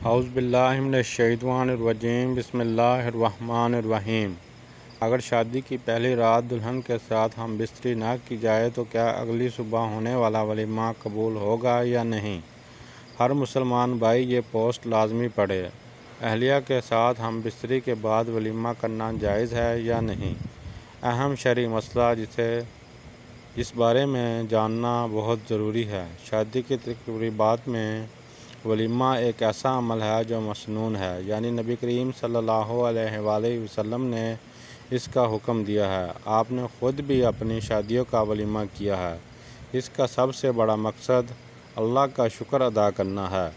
اعوذ باللہ من الشیطان الرجیم بسم اللہ الرحمن الرحیم۔ اگر شادی کی پہلی رات دلہن کے ساتھ ہم بستری نہ کی جائے تو کیا اگلی صبح ہونے والا ولیمہ قبول ہوگا یا نہیں؟ ہر مسلمان بھائی یہ پوسٹ لازمی پڑھے۔ اہلیہ کے ساتھ ہم بستری کے بعد ولیمہ کرنا جائز ہے یا نہیں؟ اہم شرعی مسئلہ جس بارے میں جاننا بہت ضروری ہے۔ شادی کی تقریبات میں ولیمہ ایک ایسا عمل ہے جو مسنون ہے، یعنی نبی کریم صلی اللہ علیہ وآلہ وسلم نے اس کا حکم دیا ہے۔ آپ نے خود بھی اپنی شادیوں کا ولیمہ کیا ہے۔ اس کا سب سے بڑا مقصد اللہ کا شکر ادا کرنا ہے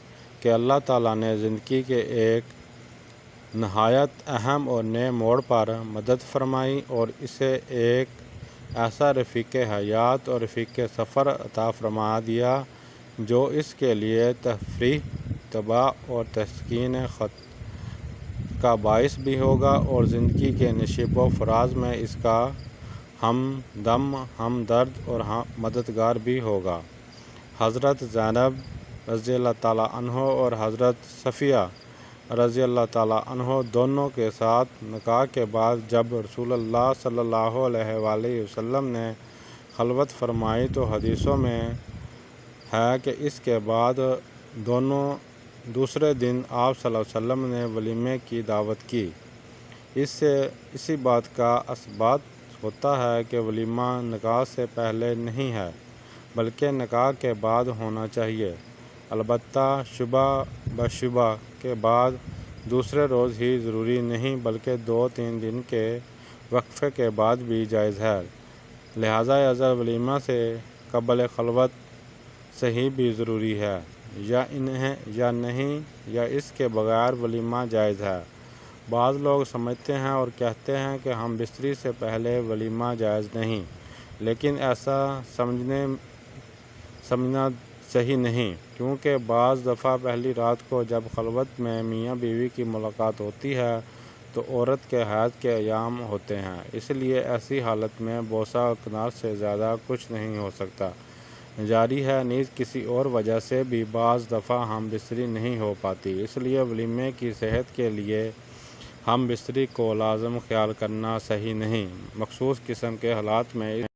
کہ اللہ تعالیٰ نے زندگی کے ایک نہایت اہم اور نئے موڑ پر مدد فرمائی اور اسے ایک ایسا رفیق حیات اور رفیق سفر عطا فرما دیا جو اس کے لیے تفریح، طبع اور تسکین کا باعث بھی ہوگا اور زندگی کے نشیب و فراز میں اس کا ہمدم، ہمدرد اور مددگار بھی ہوگا۔ حضرت زینب رضی اللہ تعالیٰ عنہ اور حضرت صفیہ رضی اللہ تعالیٰ عنہ دونوں کے ساتھ نکاح کے بعد جب رسول اللہ صلی اللہ علیہ وآلہ وسلم نے خلوت فرمائی تو حدیثوں میں ہے کہ اس کے بعد دوسرے دن آپ صلی اللہ علیہ وسلم نے ولیمے کی دعوت کی۔ اس سے اسی بات کا اثبات ہوتا ہے کہ ولیمہ نکاح سے پہلے نہیں ہے بلکہ نکاح کے بعد ہونا چاہیے، البتہ شبہ بشبہ کے بعد دوسرے روز ہی ضروری نہیں بلکہ 2-3 دن کے وقفے کے بعد بھی جائز ہے۔ لہٰذا اگر ولیمہ سے قبل خلوت صحیح بھی ضروری ہے یا نہیں یا اس کے بغیر ولیمہ جائز ہے۔ بعض لوگ سمجھتے ہیں اور کہتے ہیں کہ ہم بستری سے پہلے ولیمہ جائز نہیں، لیکن ایسا سمجھنا صحیح نہیں، کیونکہ بعض دفعہ پہلی رات کو جب خلوت میں میاں بیوی کی ملاقات ہوتی ہے تو عورت کے حیض کے ایام ہوتے ہیں، اس لیے ایسی حالت میں بوسہ اور کنار سے زیادہ کچھ نہیں ہو سکتا۔ جاری ہے نیز کسی اور وجہ سے بھی بعض دفعہ ہم بستری نہیں ہو پاتی، اس لیے ولیمے کی صحت کے لیے ہم بستری کو لازم خیال کرنا صحیح نہیں۔ مخصوص قسم کے حالات میں